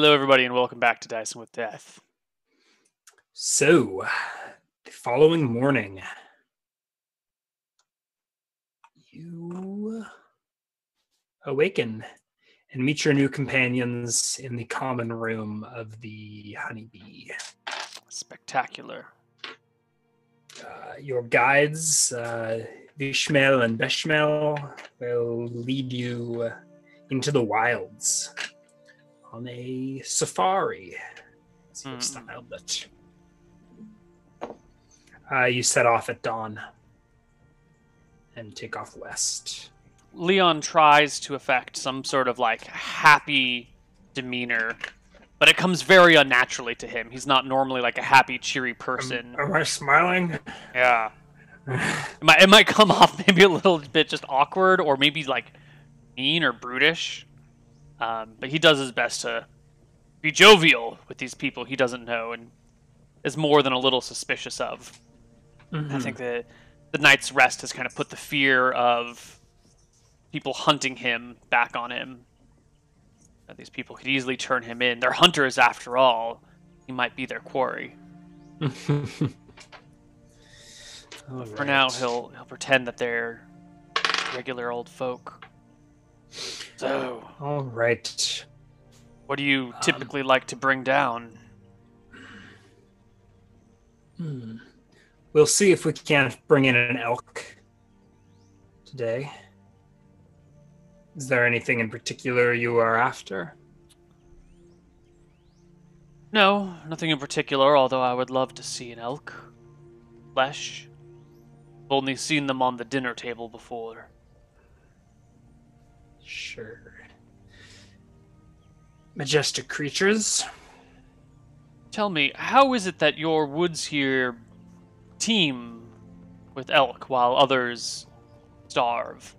Hello, everybody, and welcome back to Dicing with Death. So, the following morning, you awaken and meet your new companions in the common room of the honeybee. Spectacular. Your guides, Vishmel and Beshmel, will lead you into the wilds on a safari, as you have styled it. You set off at dawn and take off west. Leon tries to affect some sort of happy demeanor, but it comes very unnaturally to him. He's not normally a happy, cheery person. Am I smiling? Yeah. It might come off maybe a little bit just awkward or maybe mean or brutish. But he does his best to be jovial with these people he doesn't know and is more than a little suspicious of. Mm-hmm. I think that the night's rest has kind of put the fear of people hunting him back on him. That these people could easily turn him in. They're hunters after all. He might be their quarry. For now, he'll pretend that they're regular old folk. So, all right. What do you typically like to bring down? We'll see if we can't bring in an elk today. Is there anything in particular you are after? No, nothing in particular, although I would love to see an elk. Flesh. I've only seen them on the dinner table before. Sure. Majestic creatures. Tell me, how is it that your woods here teem with elk while others starve?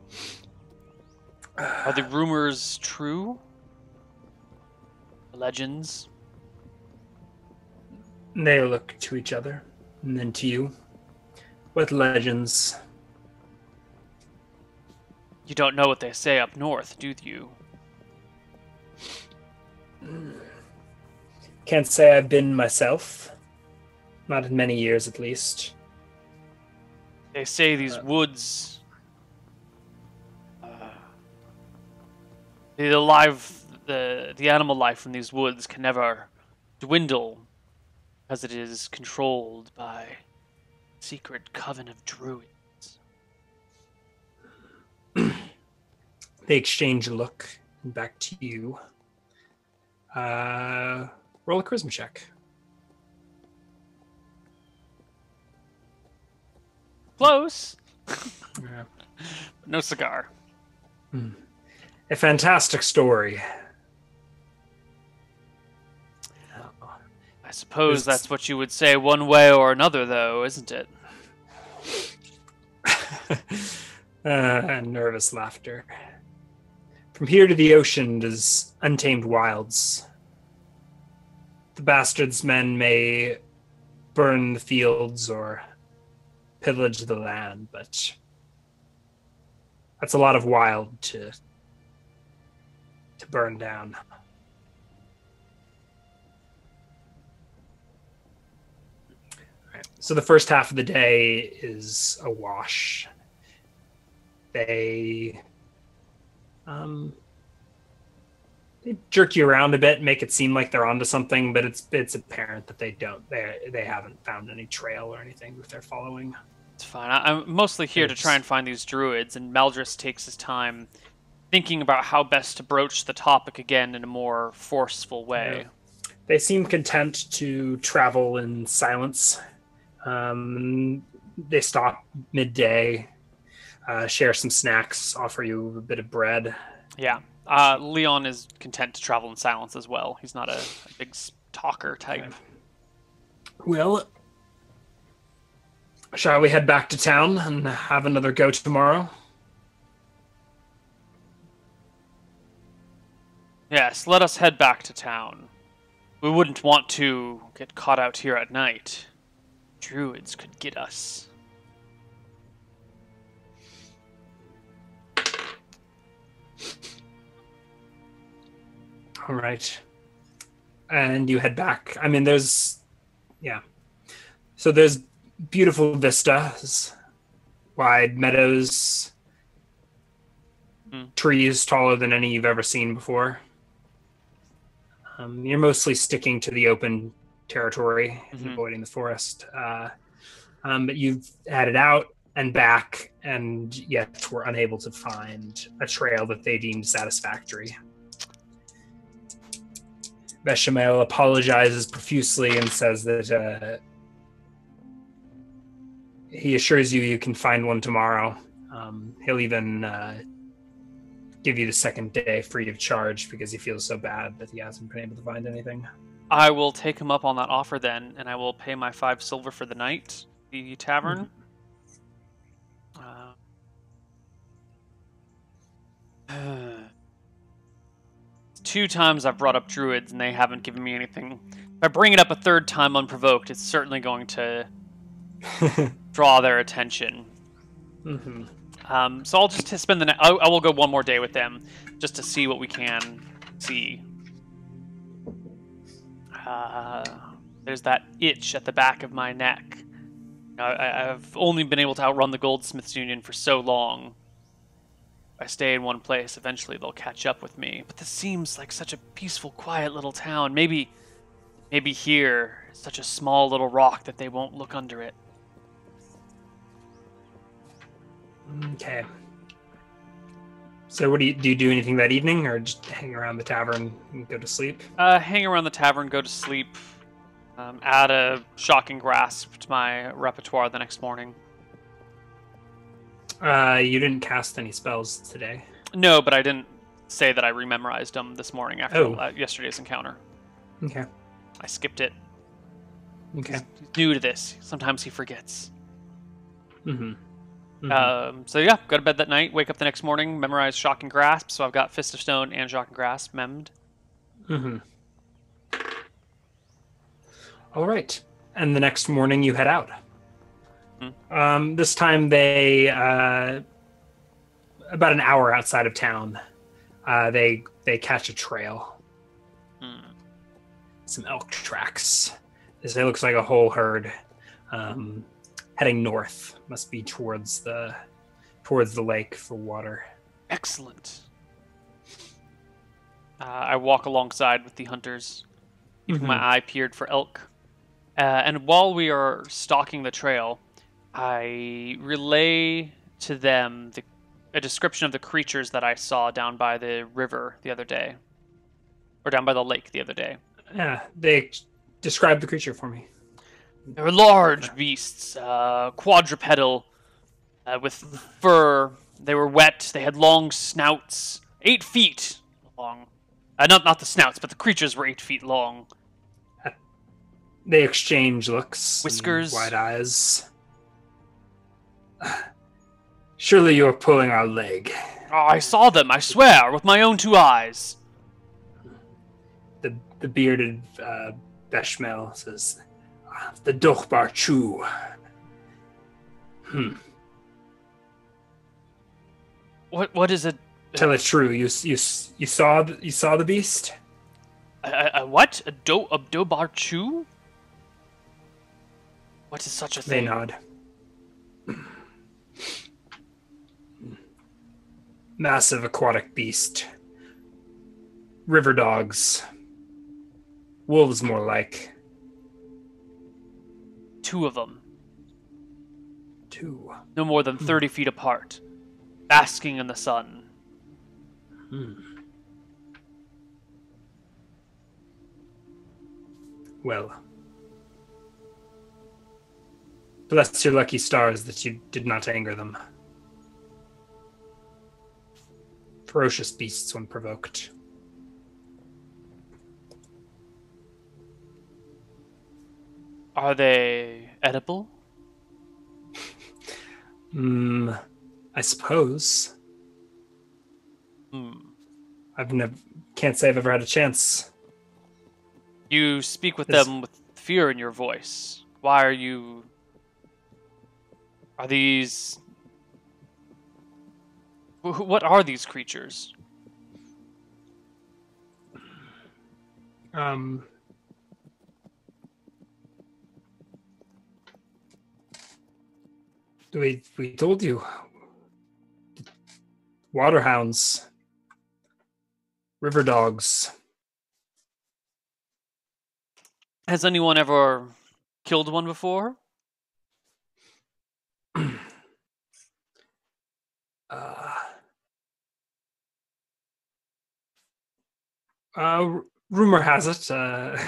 Are the rumors true? The legends? They look to each other, and then to you. What legends? You don't know what they say up north, do you? Can't say I've been myself. Not in many years, at least. They say these woods... the animal life from these woods can never dwindle because it is controlled by a secret coven of druids. They exchange a look back to you. Roll a charisma check. Close. Yeah. No cigar. A fantastic story. I suppose that's what you would say one way or another, though, isn't it? Nervous laughter. From here to the ocean is untamed wilds. The bastard's men may burn the fields or pillage the land, but that's a lot of wild to burn down. Right. So the first half of the day is a wash. They jerk you around a bit, make it seem like they're onto something, but it's apparent that they haven't found any trail or anything that they're following. It's fine. I'm mostly here to try and find these druids, and Maldris takes his time thinking about how best to broach the topic again in a more forceful way. Yeah. They seem content to travel in silence. They stop midday, share some snacks, offer you a bit of bread. Yeah. Leon is content to travel in silence as well. He's not a big talker type. Okay. Well, shall we head back to town and have another go tomorrow? Yes, let us head back to town. We wouldn't want to get caught out here at night. Druids could get us. All right. and you head back. I mean, yeah. So there's beautiful vistas, wide meadows, trees taller than any you've ever seen before. You're mostly sticking to the open territory and avoiding the forest. But you've headed out and back, and yet were unable to find a trail that they deemed satisfactory. Bechamel apologizes profusely and says that he assures you can find one tomorrow. He'll even give you the second day free of charge because he feels so bad that he hasn't been able to find anything. I will take him up on that offer then, and I will pay my 5 silver for the night, the tavern. 2 times I've brought up druids, and they haven't given me anything. If I bring it up a 3rd time unprovoked, it's certainly going to draw their attention. So I'll just spend the night. I will go one more day with them, just to see what we can see. There's that itch at the back of my neck. I've only been able to outrun the Goldsmiths Union for so long. If I stay in one place, eventually they'll catch up with me. But this seems like such a peaceful, quiet little town. Maybe here, such a small little rock that they won't look under it. Okay. So do you do anything that evening, or just hang around the tavern and go to sleep? Hang around the tavern, go to sleep, add a shocking grasp to my repertoire the next morning. You didn't cast any spells today? No, but I didn't say that I rememorized them this morning after yesterday's encounter. Okay. I skipped it. Okay. He's new to this. Sometimes he forgets. So yeah, go to bed that night, wake up the next morning, memorize Shocking Grasp, so I've got Fist of Stone and Shocking Grasp memmed. All right. And the next morning you head out. This time they, about an hour outside of town, they catch a trail. Some elk tracks. It looks like a whole herd. Heading north, must be towards the lake for water. Excellent. I walk alongside with the hunters, keeping my eye peeled for elk. And while we are stalking the trail, I relay to them a description of the creatures that I saw down by the river the other day, or down by the lake the other day. Yeah, they described the creature for me. They were large beasts, quadrupedal, with fur. They were wet. They had long snouts, 8 feet long. Not the snouts, but the creatures were 8 feet long. They exchange looks. Whiskers. Wide eyes. Surely you are pulling our leg. Oh, I saw them, I swear, with my own 2 eyes. The bearded Beshmel says, the Dochbar Chu. What is it? Tell it true. You saw the beast? What? A Dobar Chu? What is such a thing? They nod. Massive aquatic beast. River dogs. Wolves, more like. 2 of them. 2. No more than 30 feet apart. Basking in the sun. Well. Bless your lucky stars that you did not anger them. Ferocious beasts when provoked. Are they edible? I suppose. Can't say I've ever had a chance. You speak with them with fear in your voice. Why are you... Are these... What are these creatures? We told you. Waterhounds. River dogs. Has anyone ever killed one before? Rumor has it, an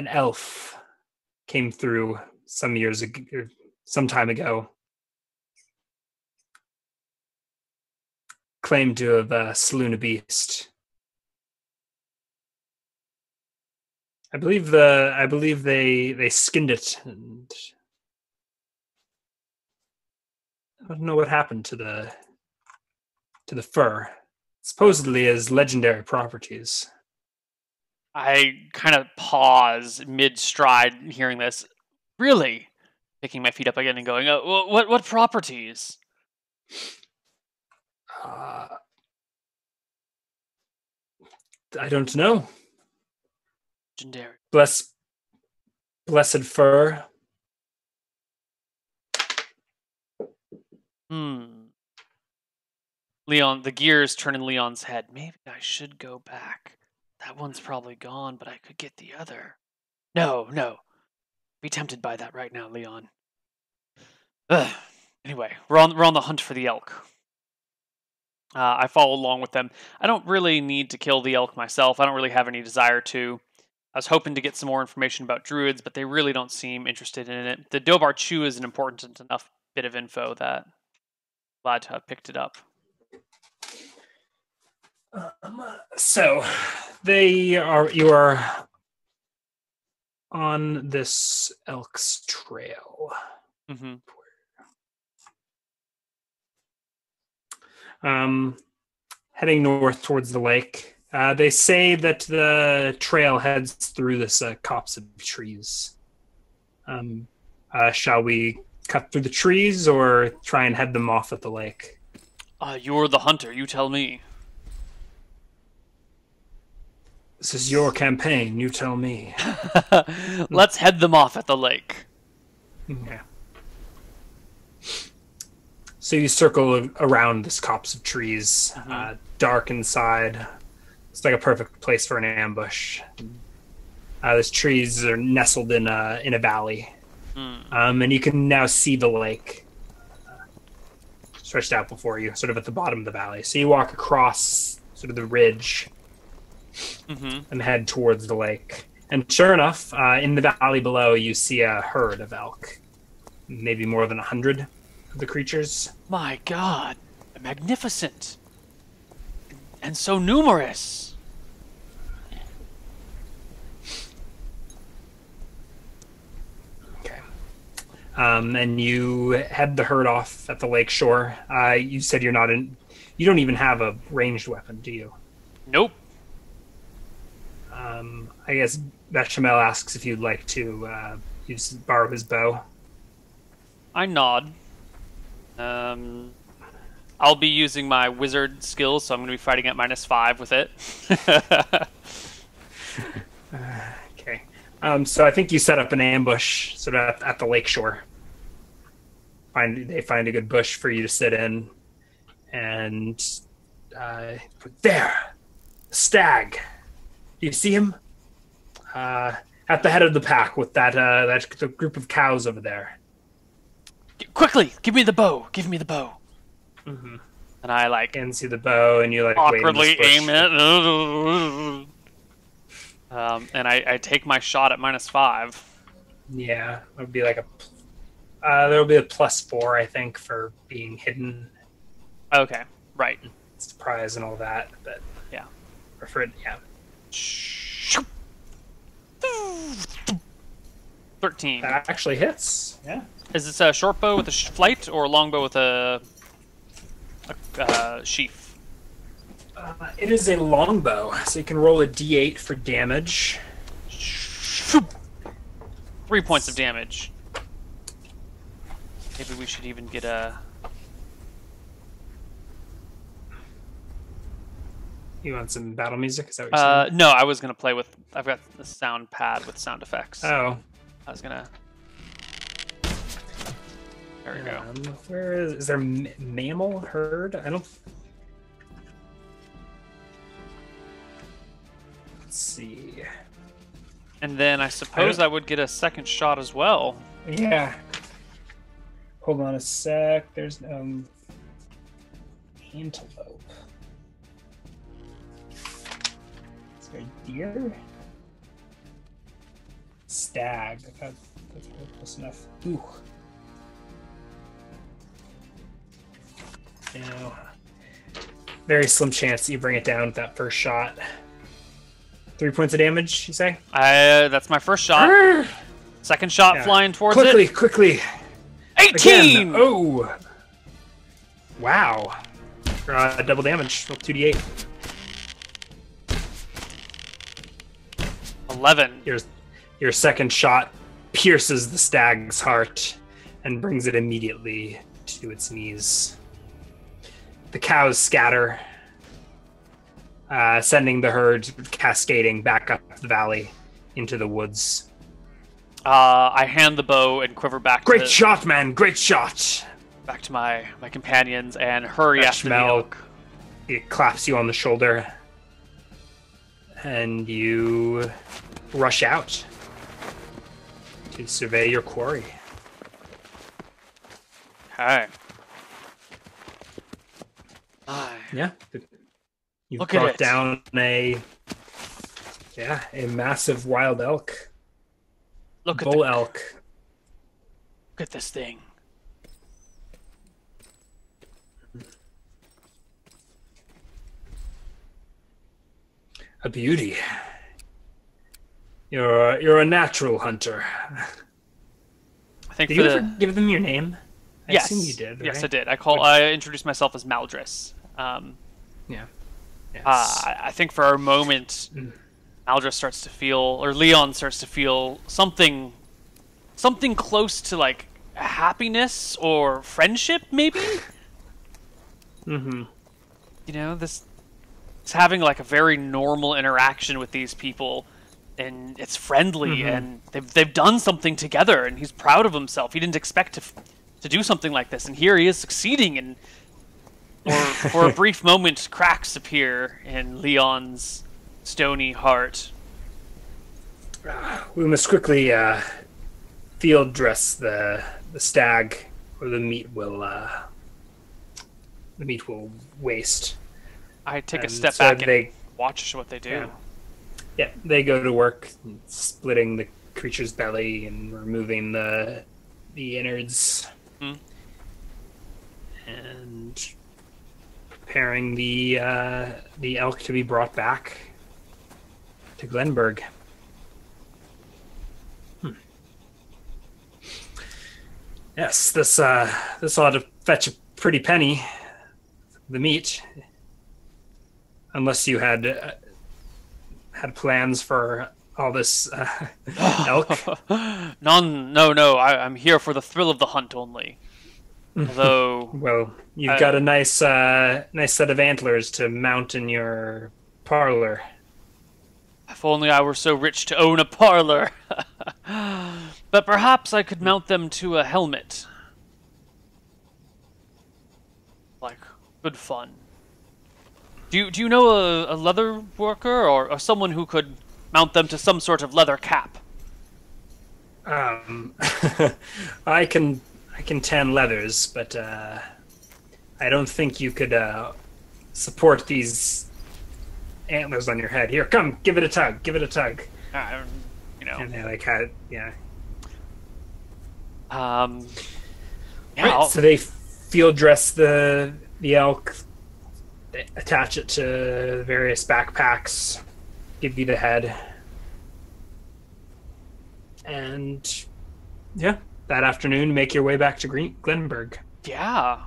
elf came through some years ago, some time ago. Claimed to have slewn a beast. I believe they skinned it, and I don't know what happened to the fur. Supposedly as legendary properties. I kind of pause mid-stride hearing this. Really? Picking my feet up again and going, what properties? I don't know. Legendary. Blessed fur. Leon, the gears turn in Leon's head. Maybe I should go back. That one's probably gone, but I could get the other. No. Be tempted by that right now, Leon. Ugh. Anyway, we're on the hunt for the elk. I follow along with them. I don't really need to kill the elk myself. I don't really have any desire to. I was hoping to get some more information about druids, but they really don't seem interested in it. The Dobar Chew is an important enough bit of info that I'm glad to have picked it up. So, you are on this elk's trail. Mm-hmm. Heading north towards the lake. They say that the trail heads through this copse of trees. Shall we cut through the trees or try and head them off at the lake? You're the hunter. You tell me. This is your campaign. You tell me. Let's head them off at the lake. Yeah. So you circle around this copse of trees, dark inside. It's like a perfect place for an ambush. These trees are nestled in a valley, and you can now see the lake stretched out before you, sort of at the bottom of the valley. So you walk across sort of the ridge and head towards the lake. And sure enough, in the valley below, you see a herd of elk, maybe more than 100 of the creatures. My God, magnificent, and so numerous. Okay. And you head the herd off at the lake shore. You said you don't even have a ranged weapon, do you? Nope. I guess Bechamel asks if you'd like to borrow his bow. I nod. I'll be using my wizard skills, so I'm going to be fighting at -5 with it. Okay. So I think you set up an ambush sort of at the lakeshore. They find a good bush for you to sit in, and there, a stag. Do you see him? At the head of the pack with the group of cows over there. Quickly, give me the bow. Give me the bow. Mm-hmm. And I hands you the bow, and you awkwardly aim it. And I take my shot at -5. Yeah, it would be like there'll be a +4, I think, for being hidden. Okay, right. Surprise and all that, but yeah, or for it, yeah. 13. That actually hits. Yeah. Is this a short bow with a flight or a long bow with a sheath? It is a longbow, so you can roll a d8 for damage. 3 points of damage. Maybe we should even get a... You want some battle music? Is that what you're saying? No, I was going to play with... I've got the sound pad with sound effects. Oh. I was going to... There we go. Where is there mammal herd? I don't. Let's see. And then I suppose I would get a second shot as well. Yeah. Hold on a sec. There's antelope. Is there a deer? Stag. That's really close enough. Ooh. Now, very slim chance that you bring it down with that first shot. 3 points of damage, you say? That's my first shot. Second shot flying towards it. Quickly. 18! Again. Oh. Wow. Double damage. Roll 2d8. 11. Your second shot pierces the stag's heart and brings it immediately to its knees. The cows scatter, sending the herd cascading back up the valley into the woods. I hand the bow and quiver back. Great shot, man! Great shot! Back to my companions and hurry after the elk. It claps you on the shoulder, and you rush out to survey your quarry. Okay. Yeah. You Look at brought it. down a massive wild elk. Look at bull elk. Look at this thing. A beauty. You're a natural hunter. I think Did you ever give them your name? I Yes. assume you did. Right? Yes, I did. I introduced myself as Maldris. Yeah. Yes. I think for a moment, Maldris starts to feel, or Leon starts to feel something close to like happiness or friendship, maybe. Mm-hmm. You know, it's having like a very normal interaction with these people, and it's friendly, and they've done something together, and he's proud of himself. He didn't expect to do something like this, and here he is succeeding. And for a brief moment, cracks appear in Leon's stony heart. We must quickly field dress the stag, or the meat will waste. I take a step back and watch what they do. Yeah, they go to work splitting the creature's belly and removing the innards, and preparing the elk to be brought back to Glenburg. Yes, this ought to fetch a pretty penny. The meat, unless you had plans for all this elk. No. I'm here for the thrill of the hunt only. Although, well, you've got a nice set of antlers to mount in your parlor. If only I were so rich to own a parlor. But perhaps I could mount them to a helmet. Like, good fun. Do you know a leather worker or someone who could mount them to some sort of leather cap? I can tan leathers, but I don't think you could support these antlers on your head. Here, come, give it a tug. Give it a tug. And they like had Right, so they field dress the elk, they attach it to various backpacks, give you the head, and that afternoon make your way back to Glenburg. Yeah.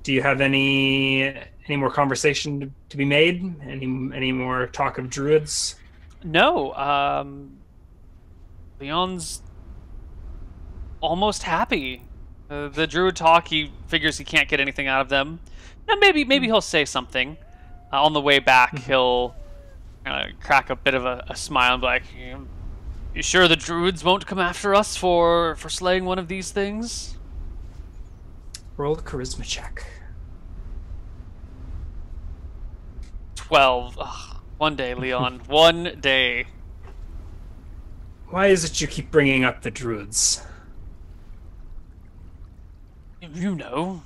Do you have any more conversation to be made? Any more talk of druids? No. Leon's almost happy. The druid talk, he figures he can't get anything out of them. Now maybe he'll say something. On the way back, he'll crack a bit of a smile and be like, "You sure the druids won't come after us for slaying one of these things?" Roll a charisma check. 12. Ugh, one day, Leon. One day. Why is it you keep bringing up the druids? You know.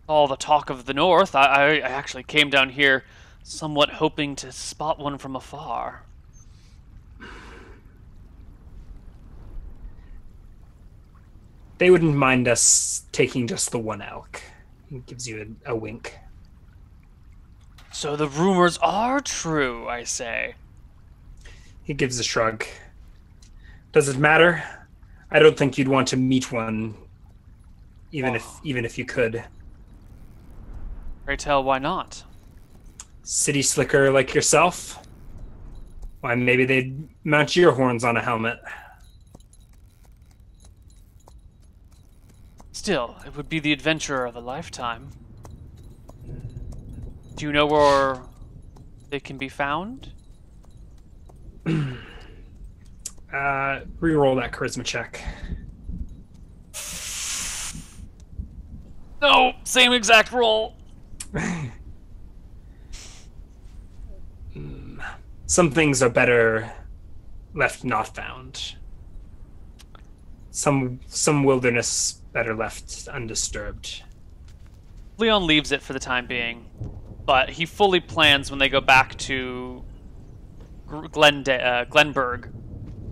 All the talk of the north. I actually came down here somewhat hoping to spot one from afar. They wouldn't mind us taking just the one elk. He gives you a wink. So the rumors are true, I say. He gives a shrug. Does it matter? I don't think you'd want to meet one, even if you could. Pray tell, why not? City slicker like yourself? Why, maybe they'd mount your horns on a helmet. Still, it would be the adventure of a lifetime. Do you know where they can be found? Reroll that charisma check. No, same exact roll. Some things are better left not found. Some wilderness better left undisturbed. Leon leaves it for the time being, but he fully plans when they go back to Glenburg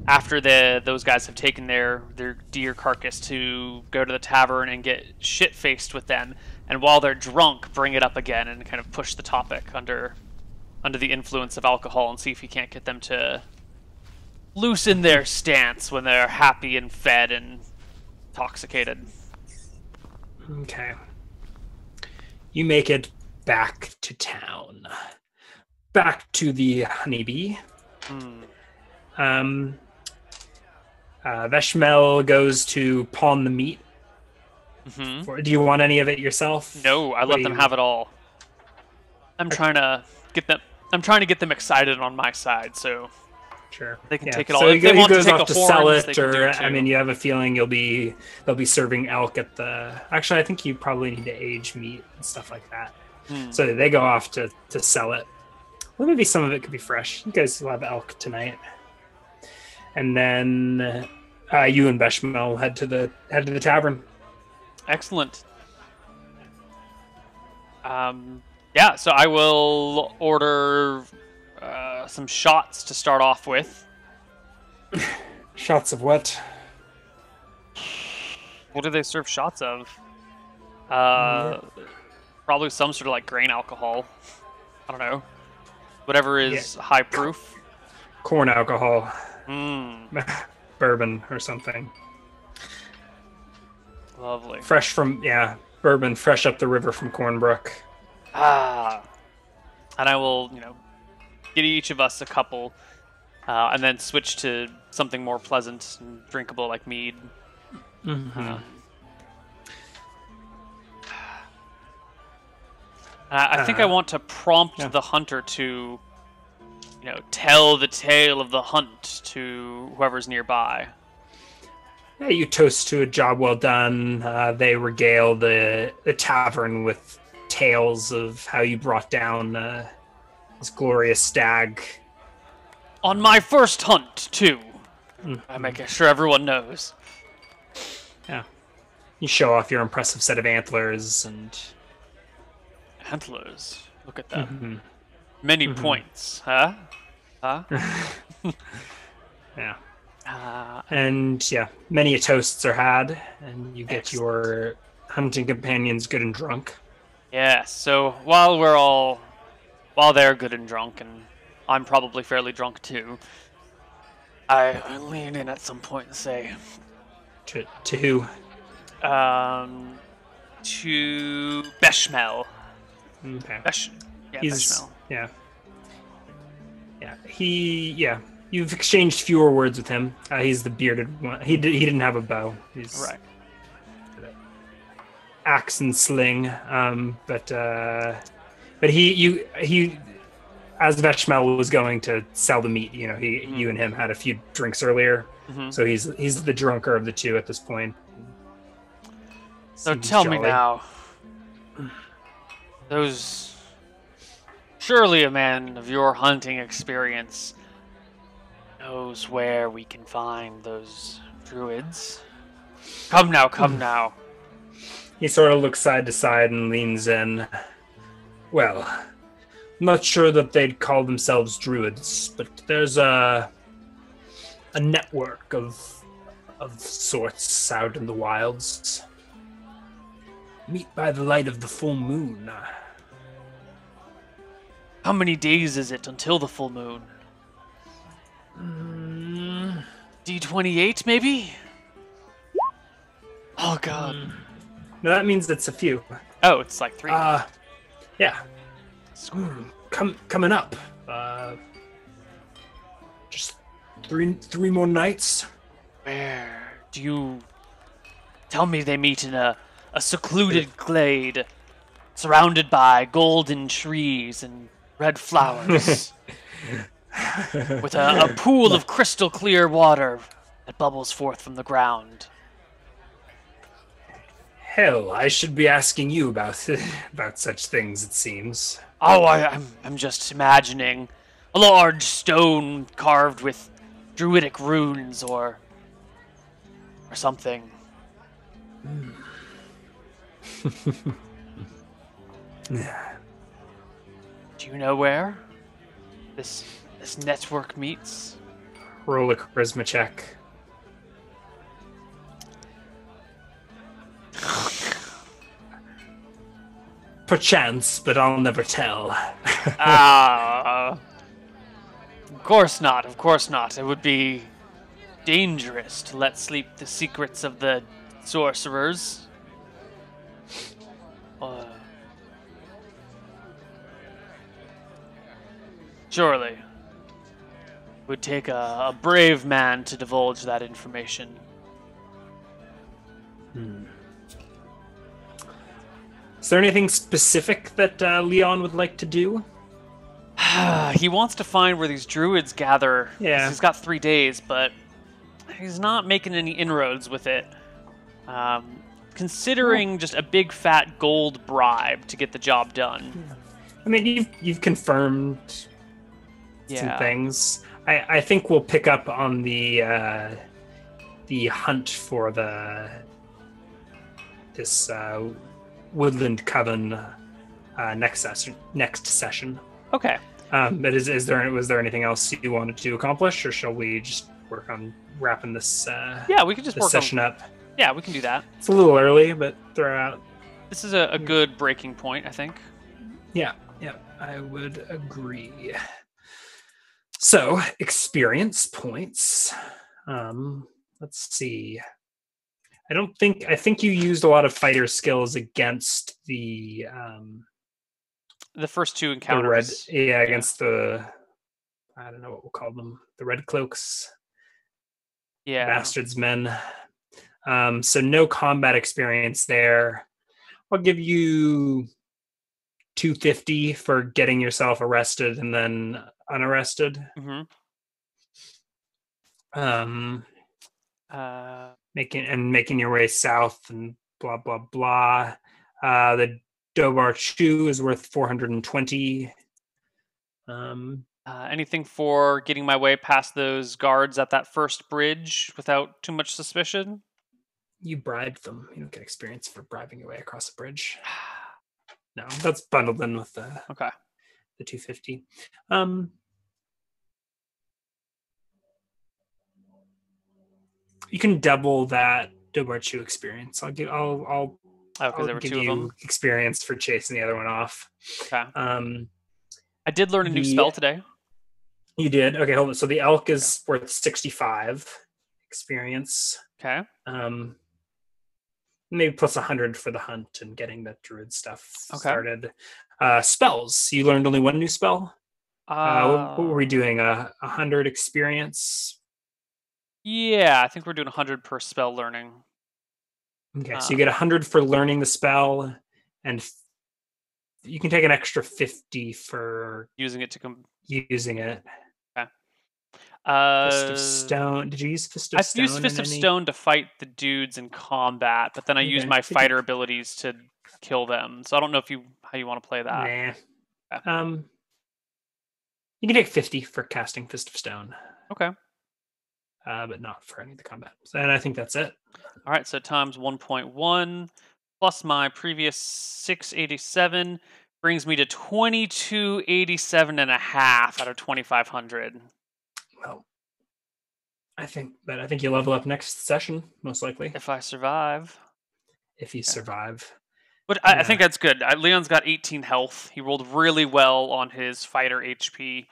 after those guys have taken their deer carcass to go to the tavern and get shit-faced with them, and while they're drunk, bring it up again and kind of push the topic under the influence of alcohol and see if he can't get them to loosen their stance when they're happy and fed and intoxicated. Okay. You make it back to town. Back to the honeybee. Veshmel goes to pawn the meat. Do you want any of it yourself? No, I let them have it all. I'm trying to get them excited on my side, so sure they can take it all. So if they want goes to take off the to horns, sell it, they can do or it too. I mean, you have a feeling they'll be serving elk at the. Actually, I think you probably need to age meat and stuff like that. So they go off to sell it. Well, maybe some of it could be fresh. You guys will have elk tonight, and then you and Beshmel head to the tavern. Excellent. Yeah, so I will order some shots to start off with. Shots of what? What do they serve shots of? Probably some sort of like grain alcohol. I don't know. Whatever is high proof. Corn alcohol. Bourbon or something. Lovely. Fresh from, bourbon fresh up the river from Cornbrook. And I will, get each of us a couple, and then switch to something more pleasant and drinkable like mead. I think I want to prompt the hunter to, tell the tale of the hunt to whoever's nearby. Yeah, you toast to a job well done. They regale the tavern with tales of how you brought down this glorious stag. On my first hunt, too. I make sure everyone knows. Yeah. You show off your impressive set of antlers and... Antlers? Look at them. Many points, huh? Huh? Yeah. And many toasts are had, and you get your hunting companions good and drunk. Yeah, so while they're good and drunk, and I'm probably fairly drunk too, I lean in at some point and say... To who? To Beshmel. Okay. Beshmel. You've exchanged fewer words with him. He's the bearded one. He didn't have a bow. He's right. Axe and sling. But he as Veshmel was going to sell the meat, you and him had a few drinks earlier. So he's the drunker of the two at this point. So Seems tell me jolly. now, those... Surely a man of your hunting experience knows where we can find those druids. Come now, come now. He sort of looks side to side and leans in. Well, I'm not sure that they'd call themselves druids, but there's a network of sorts out in the wilds. Meet by the light of the full moon. How many days is it until the full moon? D28, maybe? Oh, God. No, that means it's a few. Oh, it's like 3. Yeah. Coming up. Just three more nights. Where do you... Tell me they meet in a secluded glade, surrounded by golden trees and red flowers, with a pool of crystal clear water that bubbles forth from the ground. Hell, I should be asking you about such things, it seems. Oh, I'm just imagining a large stone carved with druidic runes or something. Do you know where this network meets? Roll a charisma check. Perchance, but I'll never tell. Of course not, of course not. It would be dangerous to let sleep the secrets of the sorcerers. Surely. It would take a brave man to divulge that information. Is there anything specific that Leon would like to do? He wants to find where these druids gather. Yeah. He's got 3 days, but he's not making any inroads with it. Considering just a big fat gold bribe to get the job done. I mean, you've confirmed some things. I think we'll pick up on the hunt for this woodland coven next session. Okay. But was there anything else you wanted to accomplish, or shall we just work on wrapping this? Yeah, we can just this work session up. Yeah, we can do that. It's a little early, but throw out. This is a good breaking point, I think. Yeah, I would agree. So, experience points. Let's see. I think you used a lot of fighter skills against the first 2 encounters. Against the, I don't know what we'll call them, the red cloaks. Yeah. Bastards men. So no combat experience there. I'll give you 250 for getting yourself arrested and then unarrested. Making your way south and blah blah blah. The Dobar Chu is worth 420. Anything for getting my way past those guards at that first bridge without too much suspicion? You bribed them. You don't get experience for bribing your way across a bridge. No, that's bundled in with the 250. You can double that Dobar Chu experience. I'll give you experience for chasing the other one off. Okay. I did learn a new spell today. You did? Okay, hold on. So the elk is worth 65 experience. Okay. Maybe plus 100 for the hunt and getting that druid stuff started. Spells. You learned only one new spell? What were we doing? 100 experience? Yeah, I think we're doing 100 per spell learning. Okay, so you get 100 for learning the spell, and you can take an extra 50 for using it to using it. Okay. Fist of Stone. Did you use Fist of I've used Stone Fist in of any? Stone to fight the dudes in combat, but then I use Okay. my fighter abilities to kill them. So I don't know how you want to play that. Nah. Okay. You can take 50 for casting Fist of Stone. Okay. But not for any of the combat. And I think that's it. All right, so times 1.1 plus my previous 687 brings me to 2287 and a half out of 2500. Well, I think you level up next session, most likely. If I survive. If you survive. But I think that's good. Leon's got 18 health. He rolled really well on his fighter HP.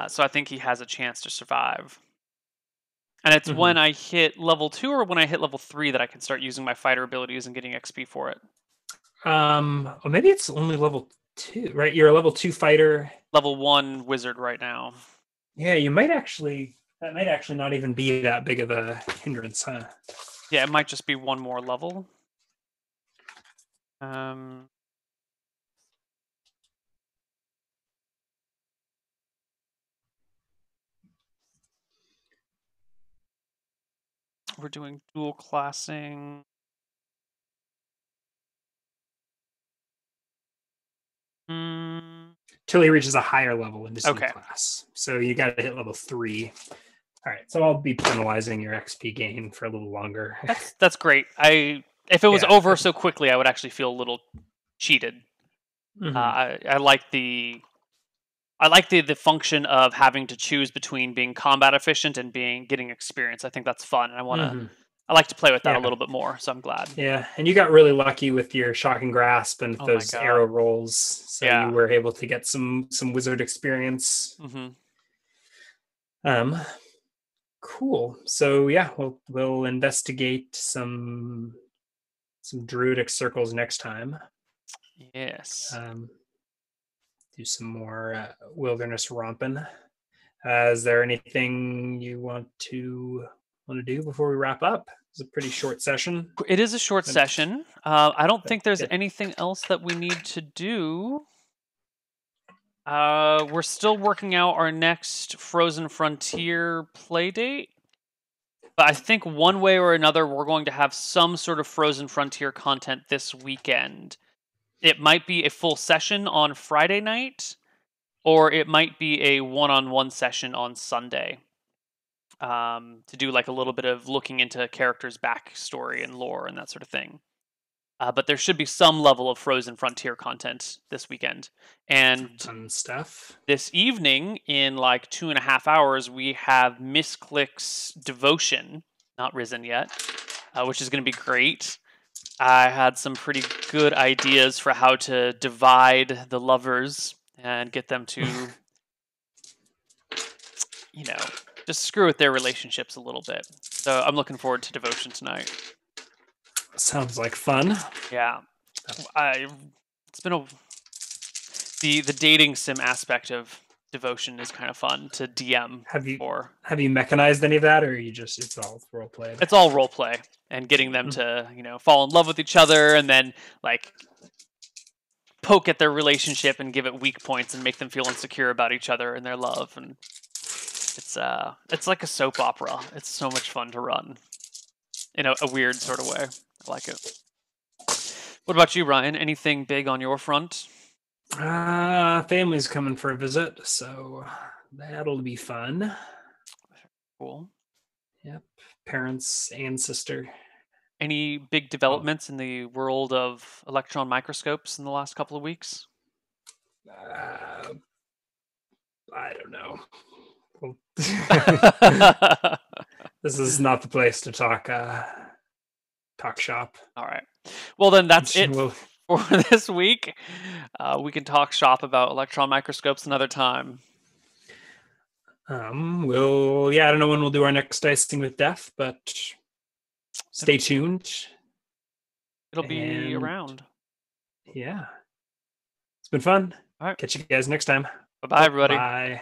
So I think he has a chance to survive. And it's when I hit level 2 or when I hit level 3 that I can start using my fighter abilities and getting XP for it. Well, maybe it's only level 2, right? You're a level 2 fighter. Level 1 wizard right now. Yeah, that might actually not even be that big of a hindrance, huh? Yeah, it might just be one more level. We're doing dual classing. Till he reaches a higher level in this new class. So you got to hit level 3. All right, so I'll be penalizing your XP gain for a little longer. That's great. If it was over so quickly, I would actually feel a little cheated. I like the function of having to choose between being combat efficient and getting experience. I think that's fun, and I like to play with that a little bit more. So I'm glad. Yeah, and you got really lucky with your shocking grasp and those arrow rolls, so you were able to get some wizard experience. Cool. So yeah, we'll investigate some druidic circles next time. Yes. Do some more wilderness romping. Is there anything you want to do before we wrap up? It's a pretty short session. It is a short session. I don't think there's anything else that we need to do. We're still working out our next Frozen Frontier play date. But I think one way or another, we're going to have some sort of Frozen Frontier content this weekend. It might be a full session on Friday night, or it might be a one-on-one session on Sunday. To do like a little bit of looking into characters' backstory and lore and that sort of thing. But there should be some level of Frozen Frontier content this weekend. And fun stuff. This evening, in like 2.5 hours, we have Misclick's Devotion, not risen yet, which is going to be great. I had some pretty good ideas for how to divide the lovers and get them to, just screw with their relationships a little bit. So I'm looking forward to Devotion tonight. Sounds like fun. Yeah. It's been the dating sim aspect of Devotion is kind of fun to DM. Have you mechanized any of that, or it's all role play? It's all role play and getting them to, fall in love with each other and then like poke at their relationship and give it weak points and make them feel insecure about each other and their love. And it's like a soap opera. It's so much fun to run in a weird sort of way. I like it. What about you, Ryan? Anything big on your front? Family's coming for a visit, so that'll be fun. Cool. Yep. Parents and sister. Any big developments in the world of electron microscopes in the last couple of weeks? I don't know. This is not the place to talk shop. All right. Well, then that's it for this week. We can talk shop about electron microscopes another time. I don't know when we'll do our next Dicing with Death, but stay tuned. It'll be around. Yeah. It's been fun. All right. Catch you guys next time. Bye-bye, everybody. Bye.